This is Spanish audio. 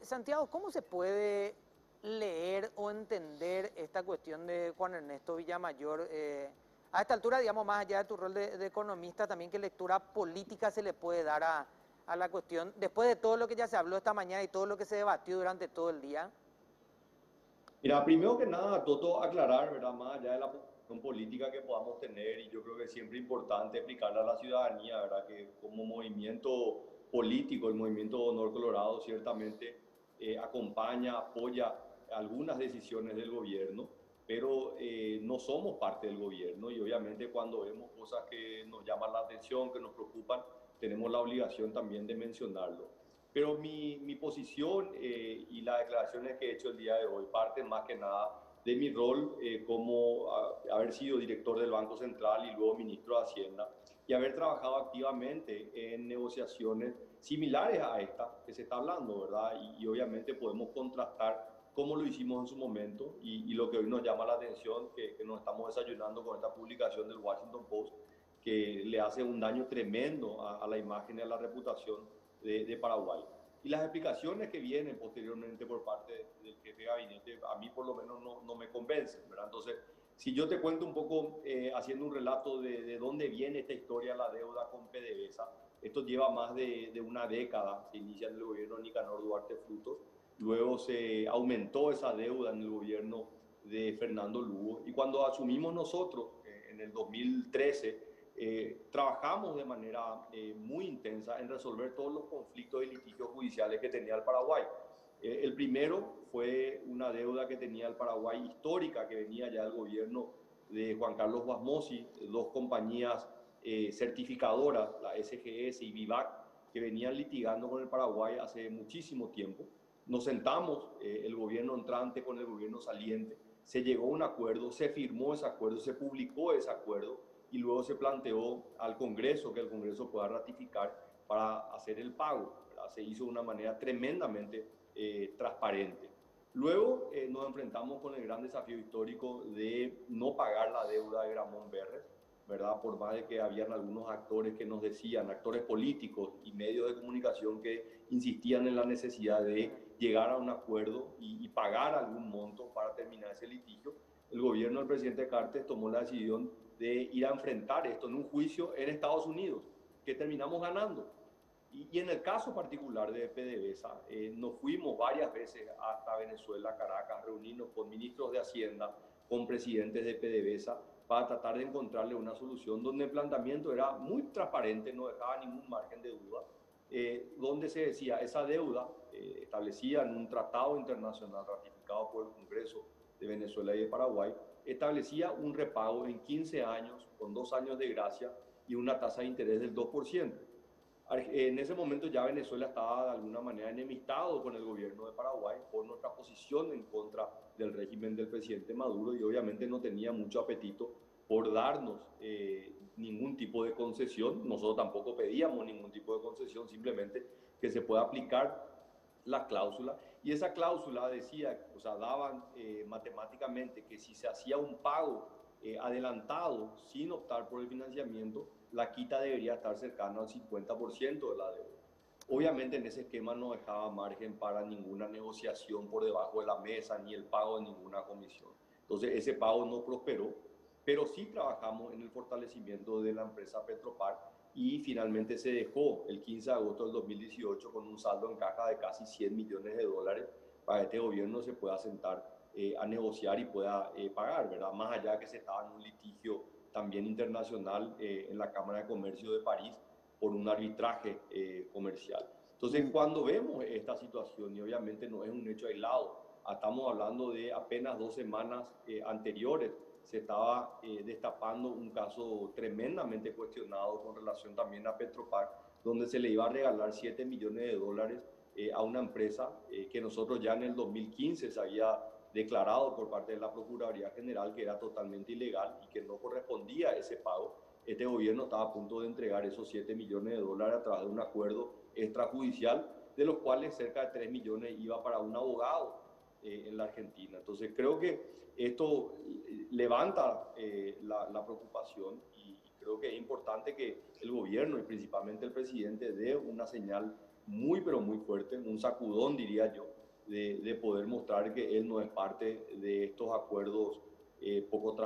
Santiago, ¿cómo se puede leer o entender esta cuestión de Juan Ernesto Villamayor? A esta altura, digamos, más allá de tu rol de economista, también qué lectura política se le puede dar a la cuestión, después de todo lo que ya se habló esta mañana y todo lo que se debatió durante todo el día. Mira, primero que nada, Toto, aclarar, ¿verdad? Más allá de la posición política que podamos tener, y yo creo que es siempre importante explicarle a la ciudadanía, ¿verdad? Que como movimiento político, el movimiento Honor Colorado ciertamente acompaña, apoya algunas decisiones del gobierno, pero no somos parte del gobierno y obviamente cuando vemos cosas que nos llaman la atención, que nos preocupan, tenemos la obligación también de mencionarlo. Pero mi posición y las declaraciones que he hecho el día de hoy parten más que nada de mi rol como haber sido director del Banco Central y luego ministro de Hacienda y haber trabajado activamente en negociaciones similares a esta que se está hablando, ¿verdad? Y obviamente podemos contrastar cómo lo hicimos en su momento y lo que hoy nos llama la atención, que nos estamos desayunando con esta publicación del Washington Post, que le hace un daño tremendo a la imagen y a la reputación de Paraguay. Y las explicaciones que vienen posteriormente por parte del jefe de gabinete, a mí por lo menos no me convencen, ¿verdad? Entonces, si yo te cuento un poco, haciendo un relato de dónde viene esta historia de la deuda con PDVSA, esto lleva más de una década, se inicia en el gobierno de Nicanor Duarte Frutos, luego se aumentó esa deuda en el gobierno de Fernando Lugo, y cuando asumimos nosotros, en el 2013, trabajamos de manera muy intensa en resolver todos los conflictos y litigios judiciales que tenía el Paraguay. El primero fue una deuda que tenía el Paraguay histórica, que venía ya del gobierno de Juan Carlos Guasmosi, dos compañías certificadoras, la SGS y Vivac, que venían litigando con el Paraguay hace muchísimo tiempo. Nos sentamos, el gobierno entrante con el gobierno saliente, se llegó a un acuerdo, se firmó ese acuerdo, se publicó ese acuerdo, y luego se planteó al Congreso que el Congreso pueda ratificar para hacer el pago, ¿verdad? Se hizo de una manera tremendamente transparente. Luego nos enfrentamos con el gran desafío histórico de no pagar la deuda de Gramón Berres, ¿verdad? Por más de que habían algunos actores que nos decían, actores políticos y medios de comunicación que insistían en la necesidad de llegar a un acuerdo y pagar algún monto para terminar ese litigio, el gobierno del presidente Cartes tomó la decisión de ir a enfrentar esto en un juicio en Estados Unidos, que terminamos ganando. Y en el caso particular de PDVSA, nos fuimos varias veces hasta Venezuela, Caracas, reunirnos con ministros de Hacienda, con presidentes de PDVSA, para tratar de encontrarle una solución donde el planteamiento era muy transparente, no dejaba ningún margen de duda, donde se decía esa deuda establecida en un tratado internacional ratificado por el Congreso de Venezuela y de Paraguay, establecía un repago en 15 años, con 2 años de gracia y una tasa de interés del 2%. En ese momento ya Venezuela estaba de alguna manera enemistado con el gobierno de Paraguay por nuestra posición en contra del régimen del presidente Maduro y obviamente no tenía mucho apetito por darnos ningún tipo de concesión. Nosotros tampoco pedíamos ningún tipo de concesión, simplemente que se pueda aplicar la cláusula. Y esa cláusula decía, o sea, daban matemáticamente que si se hacía un pago adelantado sin optar por el financiamiento, la quita debería estar cercana al 50% de la deuda. Obviamente en ese esquema no dejaba margen para ninguna negociación por debajo de la mesa ni el pago de ninguna comisión. Entonces ese pago no prosperó, pero sí trabajamos en el fortalecimiento de la empresa Petropar y finalmente se dejó el 15 de agosto del 2018 con un saldo en caja de casi 100 millones de dólares para que este gobierno se pueda sentar a negociar y pueda pagar, ¿verdad? Más allá de que se estaba en un litigio también internacional en la Cámara de Comercio de París por un arbitraje comercial. Entonces, cuando vemos esta situación, y obviamente no es un hecho aislado, estamos hablando de apenas 2 semanas anteriores, se estaba destapando un caso tremendamente cuestionado con relación también a Petropar, donde se le iba a regalar 7 millones de dólares a una empresa que nosotros ya en el 2015 se había declarado por parte de la Procuraduría General que era totalmente ilegal y que no correspondía a ese pago. Este gobierno estaba a punto de entregar esos 7 millones de dólares a través de un acuerdo extrajudicial, de los cuales cerca de 3 millones iba para un abogado en la Argentina. Entonces creo que esto levanta la preocupación y creo que es importante que el gobierno y principalmente el presidente dé una señal muy, pero muy fuerte, un sacudón, diría yo, de poder mostrar que él no es parte de estos acuerdos poco transparentes